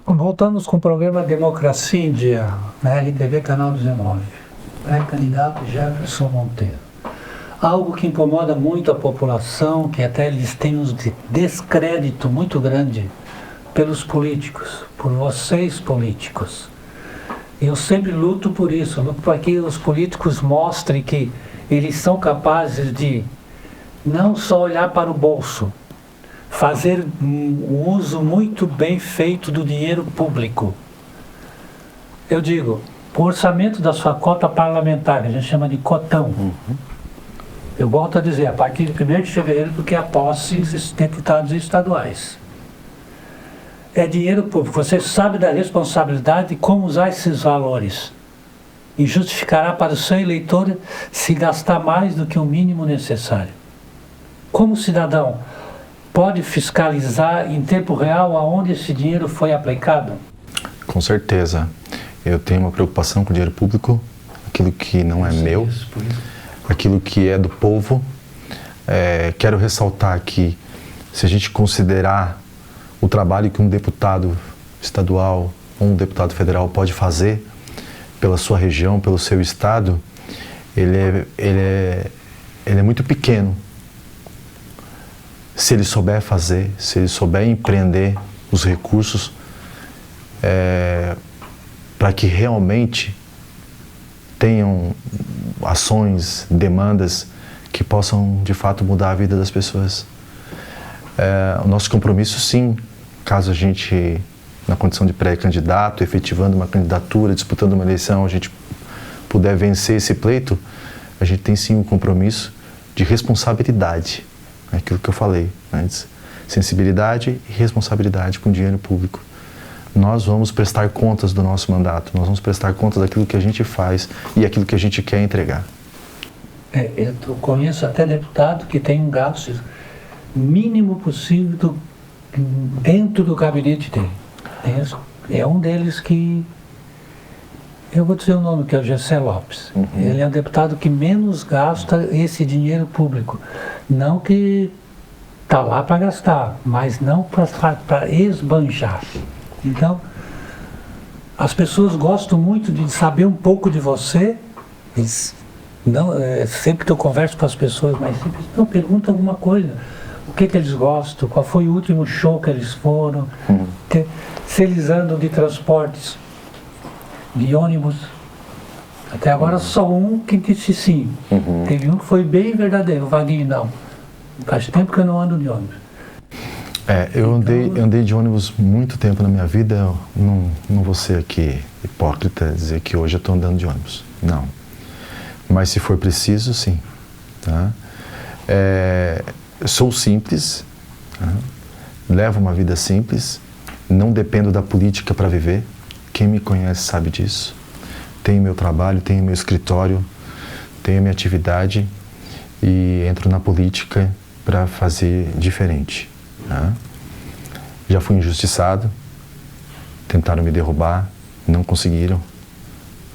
Voltamos com o programa Democracia em Dia, na RTV Canal 19. Pré-candidato Jefferson Monteiro. Algo que incomoda muito a população, que até eles têm um descrédito muito grande pelos políticos, por vocês políticos. Eu sempre luto por isso, luto para que os políticos mostrem que eles são capazes de não só olhar para o bolso, fazer um uso muito bem feito do dinheiro público. Eu digo, o orçamento da sua cota parlamentar, a gente chama de cotão. Eu volto a dizer, a partir de 1º de fevereiro, porque é a posse dos deputados estaduais. É dinheiro público. Você sabe da responsabilidade de como usar esses valores. E justificará para o seu eleitor se gastar mais do que o mínimo necessário. Como cidadão, pode fiscalizar em tempo real aonde esse dinheiro foi aplicado? Com certeza. Eu tenho uma preocupação com o dinheiro público, aquilo que não é meu, aquilo que é do povo. Quero ressaltar que, se a gente considerar o trabalho que um deputado estadual um deputado federal pode fazer pela sua região, pelo seu estado, ele é muito pequeno. Se ele souber fazer, se ele souber empreender os recursos para que realmente tenham ações, demandas que possam de fato mudar a vida das pessoas. O nosso compromisso, sim, caso a gente, na condição de pré-candidato, efetivando uma candidatura, disputando uma eleição, a gente puder vencer esse pleito, a gente tem sim um compromisso de responsabilidade, aquilo que eu falei antes, sensibilidade e responsabilidade com o dinheiro público. Nós vamos prestar contas do nosso mandato, nós vamos prestar contas daquilo que a gente faz e aquilo que a gente quer entregar. Eu conheço até deputado que tem um gasto mínimo possível dentro do gabinete dele. É um deles que, eu vou dizer o nome, que é o Gessé Lopes. Ele é o deputado que menos gasta esse dinheiro público. Não que está lá para gastar, mas não para esbanjar. Então, as pessoas gostam muito de saber um pouco de você. Sempre que eu converso com as pessoas, mas sempre pergunta alguma coisa. O que eles gostam, qual foi o último show que eles foram, se eles andam de transportes, de ônibus. Até agora só um que disse sim. Teve um que foi bem verdadeiro, o Vaguinho não. Faz tempo que eu não ando de ônibus. Eu andei de ônibus muito tempo na minha vida. Eu não vou ser aqui hipócrita dizer que hoje eu estou andando de ônibus. Não. Mas se for preciso, sim. Tá? Sou simples, tá? Levo uma vida simples, não dependo da política para viver. Quem me conhece sabe disso. Tenho meu trabalho, tenho meu escritório, tenho minha atividade e entro na política para fazer diferente. Tá? Já fui injustiçado, tentaram me derrubar, não conseguiram.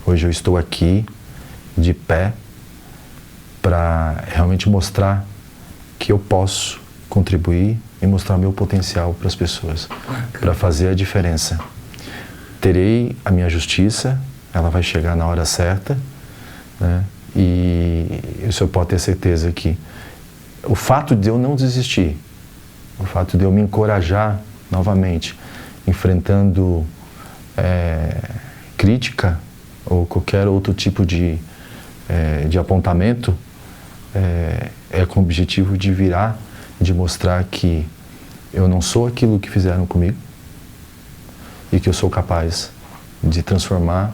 Hoje eu estou aqui, de pé, para realmente mostrar que eu posso contribuir e mostrar meu potencial para as pessoas, para fazer a diferença. Terei a minha justiça, ela vai chegar na hora certa, né? E o senhor pode ter certeza que o fato de eu não desistir, o fato de eu me encorajar novamente, enfrentando crítica ou qualquer outro tipo de apontamento, com o objetivo de virar, de mostrar que eu não sou aquilo que fizeram comigo e que eu sou capaz de transformar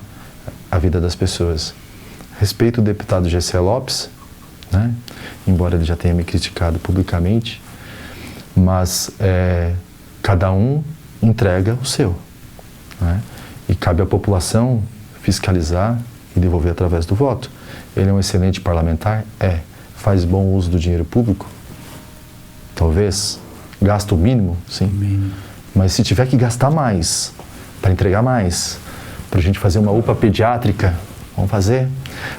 a vida das pessoas. Respeito o deputado Gessé Lopes, né? Embora ele já tenha me criticado publicamente, mas cada um entrega o seu, né? E cabe à população fiscalizar e devolver através do voto. Ele é um excelente parlamentar? Faz bom uso do dinheiro público? Talvez. Gasta o mínimo? Sim. Mínimo. Mas se tiver que gastar mais, para entregar mais, para a gente fazer uma UPA pediátrica, vamos fazer.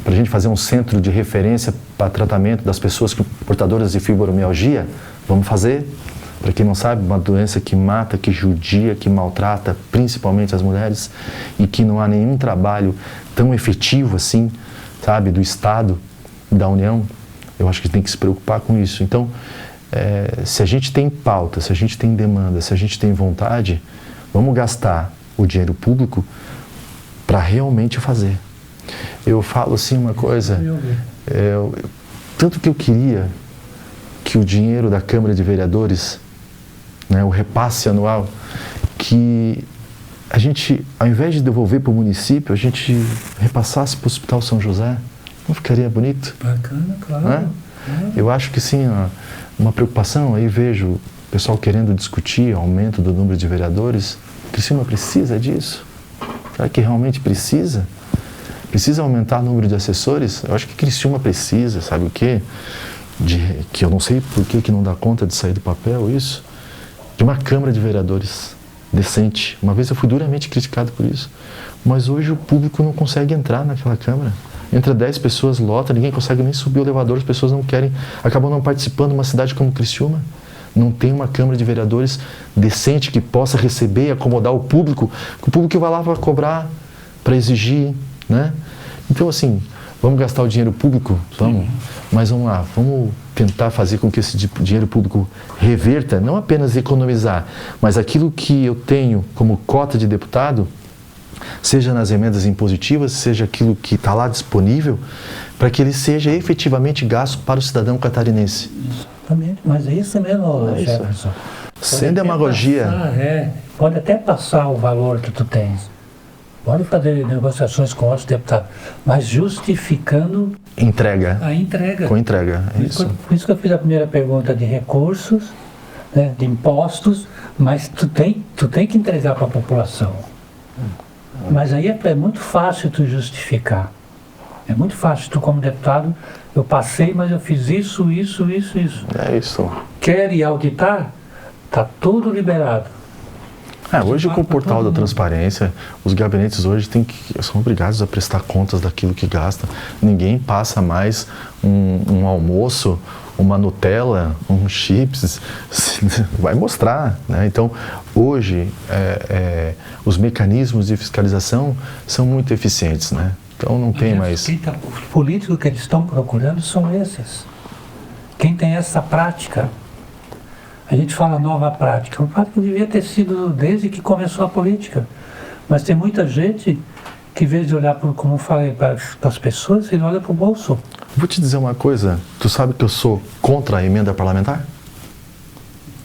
Para a gente fazer um centro de referência para tratamento das pessoas portadoras de fibromialgia, vamos fazer. Para quem não sabe, uma doença que mata, que judia, que maltrata principalmente as mulheres e que não há nenhum trabalho tão efetivo assim, sabe, do Estado, da União. Eu acho que tem que se preocupar com isso. Então, se a gente tem pauta, se a gente tem demanda, se a gente tem vontade, vamos gastar o dinheiro público para realmente fazer. Eu falo assim uma coisa, tanto que eu queria que o dinheiro da Câmara de Vereadores, né, o repasse anual, que a gente, ao invés de devolver para o município, a gente repassasse para o Hospital São José, não ficaria bonito? Bacana, claro. Né? Eu acho que sim, uma preocupação, aí vejo o pessoal querendo discutir aumento do número de vereadores. Criciúma precisa disso? Será que realmente precisa? Precisa aumentar o número de assessores? Eu acho que Criciúma precisa, sabe o quê? Que eu não sei por que não dá conta de sair do papel isso, de uma Câmara de Vereadores decente. Uma vez eu fui duramente criticado por isso, mas hoje o público não consegue entrar naquela Câmara. Entra 10 pessoas, lota, ninguém consegue nem subir o elevador, as pessoas não querem, acabam não participando de uma cidade como Criciúma. não tem uma Câmara de Vereadores decente que possa receber e acomodar o público que vai lá para cobrar, para exigir, né? Então, assim, vamos gastar o dinheiro público? Vamos. Mas vamos lá, vamos tentar fazer com que esse dinheiro público reverta, não apenas economizar, mas aquilo que eu tenho como cota de deputado, seja nas emendas impositivas, seja aquilo que está lá disponível, para que ele seja efetivamente gasto para o cidadão catarinense. Exatamente, mas é isso mesmo, Jefferson. Sem demagogia. Pode até passar o valor que tu tens. Pode fazer negociações com outros deputados, mas justificando entrega. A entrega. Com entrega, é isso. Por isso que eu fiz a primeira pergunta de recursos, né, de impostos, mas tu tem que entregar para a população. Mas aí é muito fácil tu justificar. É muito fácil, tu como deputado, eu passei, mas eu fiz isso. É isso. Quer ir auditar? Está tudo liberado. Hoje com o portal da transparência, os gabinetes hoje são obrigados a prestar contas daquilo que gastam. Ninguém passa mais um almoço, uma Nutella, um chips, vai mostrar, né? Então, hoje, os mecanismos de fiscalização são muito eficientes, né? Então, não tem mais... Os políticos que eles estão procurando são esses. Quem tem essa prática... A gente fala nova prática. Uma prática devia ter sido desde que começou a política. Mas tem muita gente que, em vez de olhar, como eu falei, para as pessoas, ele olha para o bolso. Vou te dizer uma coisa. Tu sabe que eu sou contra a emenda parlamentar?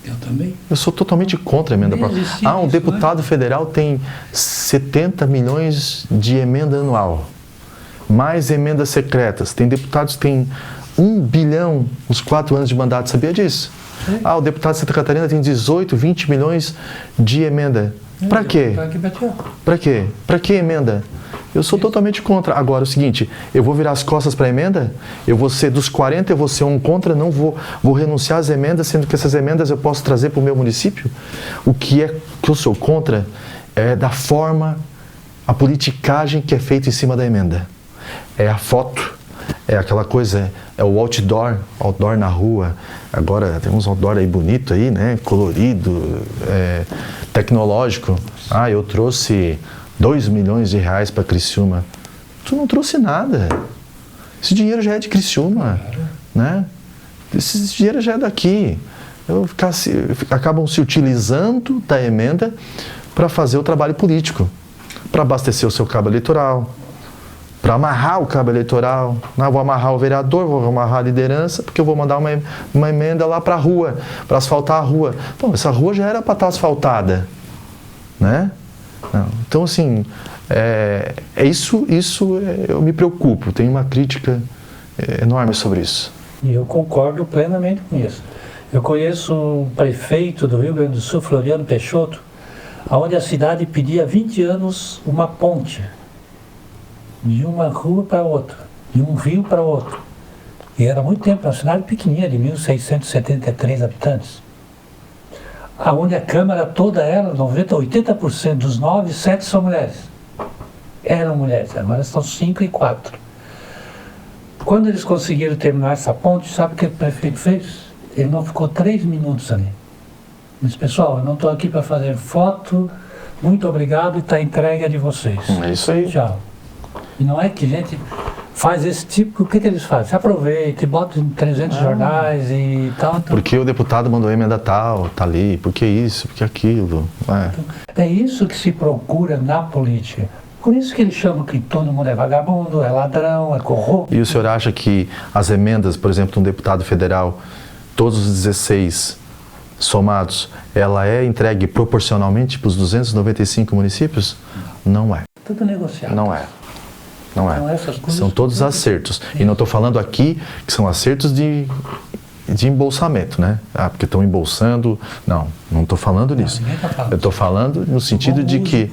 Eu também. Eu sou totalmente contra a emenda parlamentar. Um deputado federal tem 70 milhões de emenda anual. Mais emendas secretas. Tem deputados que têm 1 bilhão nos 4 anos de mandato. Sabia disso? O deputado de Santa Catarina tem 18, 20 milhões de emenda. Para quê? Para quê? Para que emenda? Eu sou totalmente contra. Agora, o seguinte, eu vou virar as costas para a emenda? Eu vou ser dos 40, eu vou ser um contra, não vou renunciar às emendas, sendo que essas emendas eu posso trazer para o meu município? O que eu sou contra é da forma, a politicagem que é feita em cima da emenda. É a foto. É aquela coisa, é o outdoor na rua. Agora tem uns outdoor aí bonito aí, né? Colorido, tecnológico. Eu trouxe 2 milhões de reais para Criciúma. Tu não trouxe nada. Esse dinheiro já é de Criciúma, né? Esse dinheiro já é daqui. Acabam se utilizando da emenda para fazer o trabalho político, para abastecer o seu cabo eleitoral, para amarrar o cabo eleitoral. Vou amarrar o vereador, vou amarrar a liderança, porque eu vou mandar uma emenda lá para a rua, para asfaltar a rua. Bom, essa rua já era para estar asfaltada, né? Então, assim, isso eu me preocupo, tenho uma crítica enorme sobre isso. E eu concordo plenamente com isso. Eu conheço um prefeito do Rio Grande do Sul, Floriano Peixoto, onde a cidade pedia há 20 anos uma ponte de uma rua para outra, de um rio para outro. E era muito tempo, uma cidade pequenininha, de 1.673 habitantes. Onde a Câmara toda era, 80% dos 9, 7 são mulheres. Eram mulheres, agora estão 5 e 4. Quando eles conseguiram terminar essa ponte, sabe o que o prefeito fez? Ele não ficou 3 minutos ali. Ele disse, pessoal, eu não estou aqui para fazer foto, muito obrigado e está entregue a de vocês. É isso aí. Tchau. E não é que a gente faz esse tipo, o que eles fazem? Se aproveita e bota em 300 jornais e tal. Porque o deputado mandou emenda tal, tá ali, porque isso, porque aquilo. É isso que se procura na política. Por isso que eles chamam que todo mundo é vagabundo, é ladrão, é corrupto. E o senhor acha que as emendas, por exemplo, de um deputado federal, todos os 16 somados, ela é entregue proporcionalmente para os 295 municípios? Não é. Tudo negociado. Não é. Não é. Então, essas coisas são todos acertos. E não estou falando aqui que são acertos de embolsamento, né? Porque estão embolsando. Não estou falando disso. Eu estou falando no sentido de que...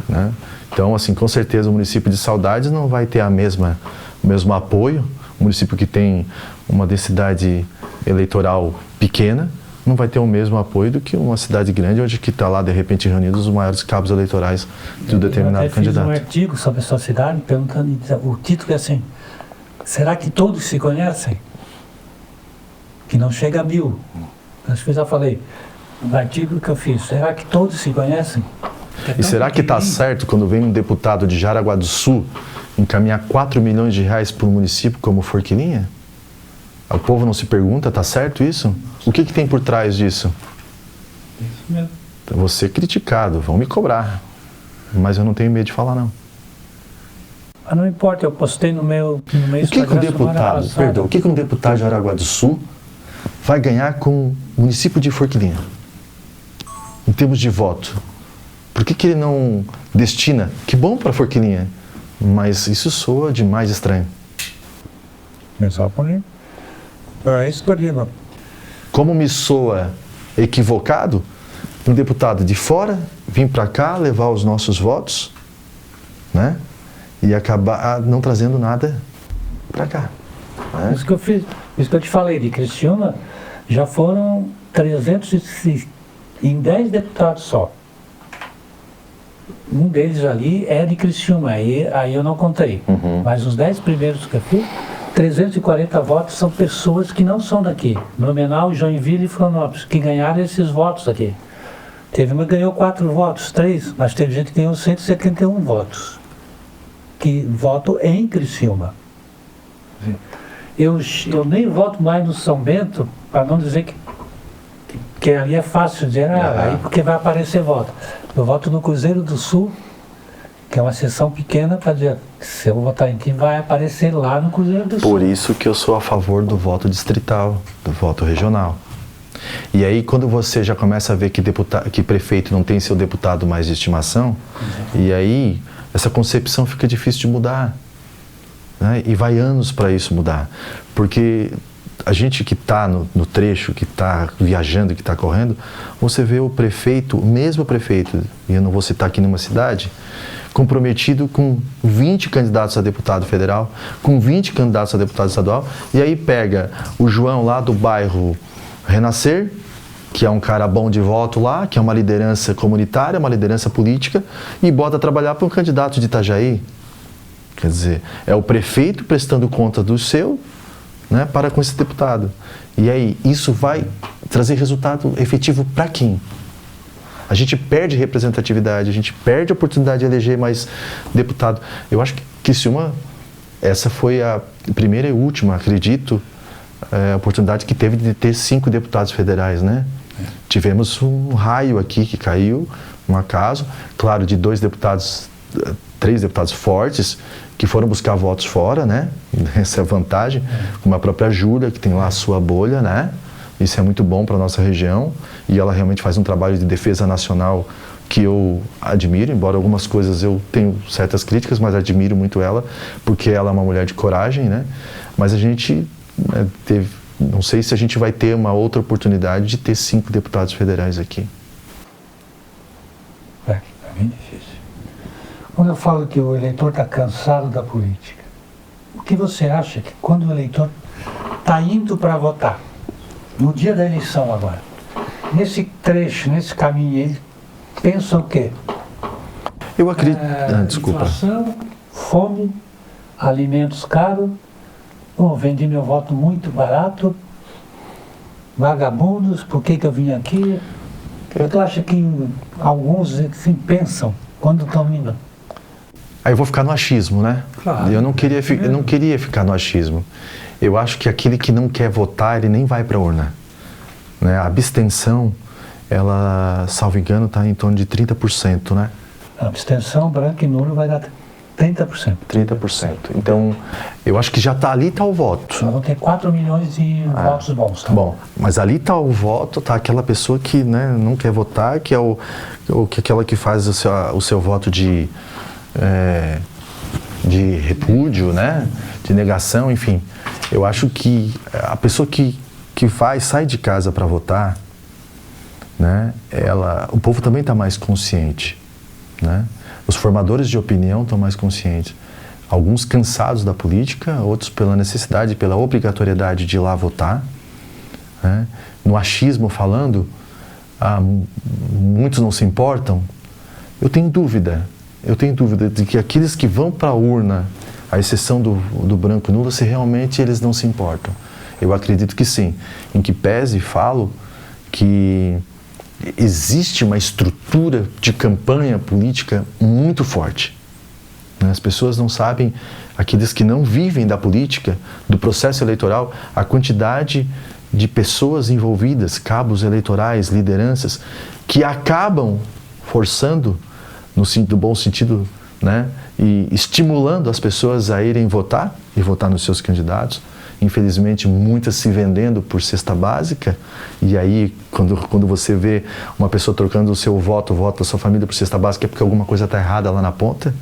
né? Então, assim, com certeza o município de Saudades não vai ter o mesmo apoio. O município que tem uma densidade eleitoral pequena não vai ter o mesmo apoio do que uma cidade grande, onde que está lá, de repente, reunidos os maiores cabos eleitorais de um determinado candidato. Eu fiz um artigo sobre a sua cidade, perguntando, o título é assim, será que todos se conhecem? Que não chega a 1000. Acho que eu já falei no artigo que eu fiz. Será que todos se conhecem? E será que está certo quando vem um deputado de Jaraguá do Sul encaminhar 4 milhões de reais para um município como Forquilinha? O povo não se pergunta, está certo isso? O que tem por trás disso? Isso mesmo. Eu vou ser criticado, vão me cobrar. Mas eu não tenho medo de falar, não. Mas não importa, eu postei no meu O que um deputado, o que um deputado de Jaraguá do Sul vai ganhar com o município de Forquilinha? Em termos de voto. Por que ele não destina? Que bom para Forquilinha, mas isso soa demais estranho. Exatamente. É isso, Corina. Como me soa equivocado um deputado de fora vir para cá levar os nossos votos, né? E acabar não trazendo nada para cá. Né? Isso que eu fiz, isso que eu te falei de Criciúma, já foram 300 em 10 deputados só. Um deles ali é de Criciúma, aí eu não contei. Mas os 10 primeiros que eu fiz, 340 votos são pessoas que não são daqui. Blumenau, Joinville e Florianópolis, que ganharam esses votos aqui. Teve uma que ganhou 4 votos, 3, mas teve gente que ganhou 171 votos. Que votam em Criciúma. Eu nem voto mais no São Bento, para não dizer que ali é fácil dizer, aí porque vai aparecer voto. Eu voto no Cruzeiro do Sul, que é uma seção pequena, para dizer, se eu votar em quem vai aparecer lá no Cruzeiro do Sul. Por isso que eu sou a favor do voto distrital, do voto regional. E aí quando você já começa a ver que prefeito não tem seu deputado mais de estimação, e aí essa concepção fica difícil de mudar. Né? E vai anos para isso mudar. Porque a gente que está no trecho, que está viajando, que está correndo, você vê o prefeito, o mesmo prefeito, e eu não vou citar aqui numa cidade, comprometido com 20 candidatos a deputado federal, com 20 candidatos a deputado estadual, e aí pega o João lá do bairro Renascer, que é um cara bom de voto lá, que é uma liderança comunitária, uma liderança política, e bota a trabalhar para um candidato de Itajaí. Quer dizer, é o prefeito prestando conta do seu, né, para com esse deputado. E aí, isso vai trazer resultado efetivo para quem? A gente perde representatividade, a gente perde a oportunidade de eleger mais deputado. Eu acho que Criciúma, essa foi a primeira e última, acredito, oportunidade que teve de ter 5 deputados federais, né? Tivemos um raio aqui que caiu, um acaso, claro, de 3 deputados fortes, que foram buscar votos fora, né? Essa é a vantagem, como a própria Júlia, que tem lá a sua bolha, né? Isso é muito bom para a nossa região, e ela realmente faz um trabalho de defesa nacional que eu admiro, embora algumas coisas eu tenho certas críticas, mas admiro muito ela, porque ela é uma mulher de coragem, né? Mas a gente não sei se a gente vai ter uma outra oportunidade de ter 5 deputados federais aqui. É bem difícil. Quando eu falo que o eleitor está cansado da política, o que você acha que quando o eleitor está indo para votar, no dia da eleição agora, nesse trecho, nesse caminho, ele pensa o quê? Eu acredito... desculpa. Inflação, fome, alimentos caros, vendi meu voto muito barato, vagabundos, por que eu vim aqui? Tu acha que alguns assim, pensam quando estão indo? Aí eu vou ficar no achismo, né? Claro. Eu não queria ficar no achismo. Eu acho que aquele que não quer votar, ele nem vai para a urna. Né? A abstenção, ela, salvo engano, está em torno de 30%, né? A abstenção branca e nulo vai dar 30%. 30%. Então, eu acho que já está ali, está o voto. Nós vamos ter 4 milhões de votos bons. Tá? Bom, mas ali está o voto, está aquela pessoa que, né, não quer votar, que é aquela que faz o seu voto de repúdio, né, de negação, enfim. Eu acho que a pessoa que sai de casa para votar, né, o povo também está mais consciente, né? Os formadores de opinião estão mais conscientes. Alguns cansados da política, outros pela necessidade, pela obrigatoriedade de ir lá votar. Né? No achismo falando, muitos não se importam. Eu tenho dúvida de que aqueles que vão para a urna, à exceção do branco e nulo, se realmente eles não se importam. Eu acredito que sim. Em que pese e falo que existe uma estrutura de campanha política muito forte. As pessoas não sabem, aqueles que não vivem da política, do processo eleitoral, a quantidade de pessoas envolvidas, cabos eleitorais, lideranças, que acabam forçando, no bom sentido, né, e estimulando as pessoas a irem votar e votar nos seus candidatos. Infelizmente, muitas se vendendo por cesta básica, e aí, quando você vê uma pessoa trocando o seu voto, o voto da sua família por cesta básica, é porque alguma coisa está errada lá na ponta,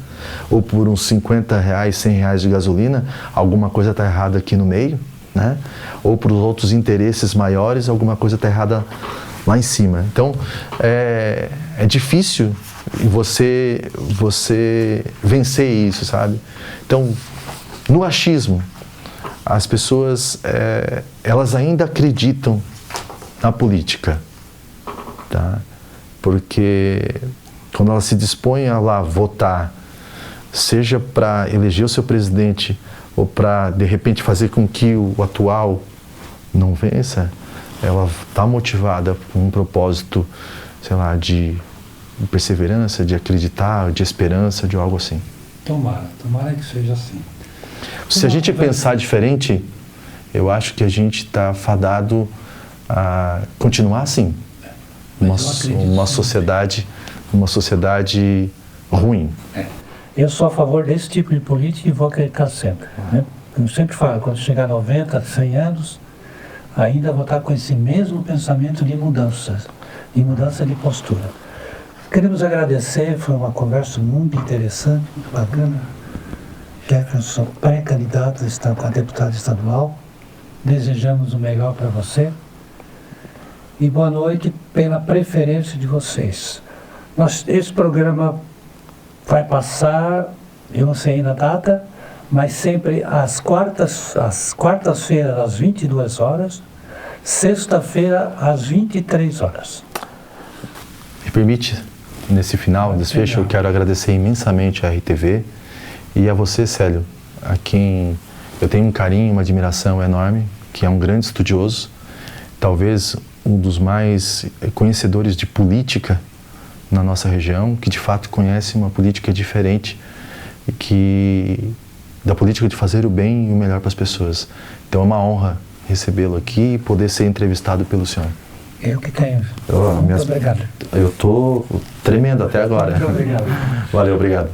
ou por uns R$50, R$100 de gasolina, alguma coisa está errada aqui no meio, né? Ou por outros interesses maiores, alguma coisa está errada lá em cima. Então, é difícil você vencer isso, sabe? Então, no achismo, as pessoas, elas ainda acreditam na política, tá? Porque quando elas se dispõem a lá votar, seja para eleger o seu presidente ou para, de repente, fazer com que o atual não vença, ela está motivada com um propósito, sei lá, de perseverança, de acreditar, de esperança, de algo assim. Tomara que seja assim. Se a gente pensar diferente, eu acho que a gente está fadado a continuar assim. Uma sociedade ruim. Eu sou a favor desse tipo de política e vou acreditar sempre. Né? Eu sempre falo, quando chegar a 90, 100 anos, ainda vou estar com esse mesmo pensamento de mudança de postura. Queremos agradecer, foi uma conversa muito interessante, muito bacana. Jefferson, pré-candidato a deputado estadual. Desejamos o melhor para você. E boa noite pela preferência de vocês. Esse programa vai passar, eu não sei ainda a data, mas sempre às quartas-feiras, às 22 horas, sexta-feira, às 23 horas. Me permite, nesse final, desfecho, eu quero agradecer imensamente à RTV e a você, Célio, a quem eu tenho um carinho, uma admiração enorme, que é um grande estudioso, talvez um dos mais conhecedores de política na nossa região, que de fato conhece uma política diferente da política de fazer o bem e o melhor para as pessoas. Então é uma honra recebê-lo aqui e poder ser entrevistado pelo senhor. Eu que tenho. Muito obrigado. Eu estou tremendo até agora. Muito obrigado. Valeu, obrigado.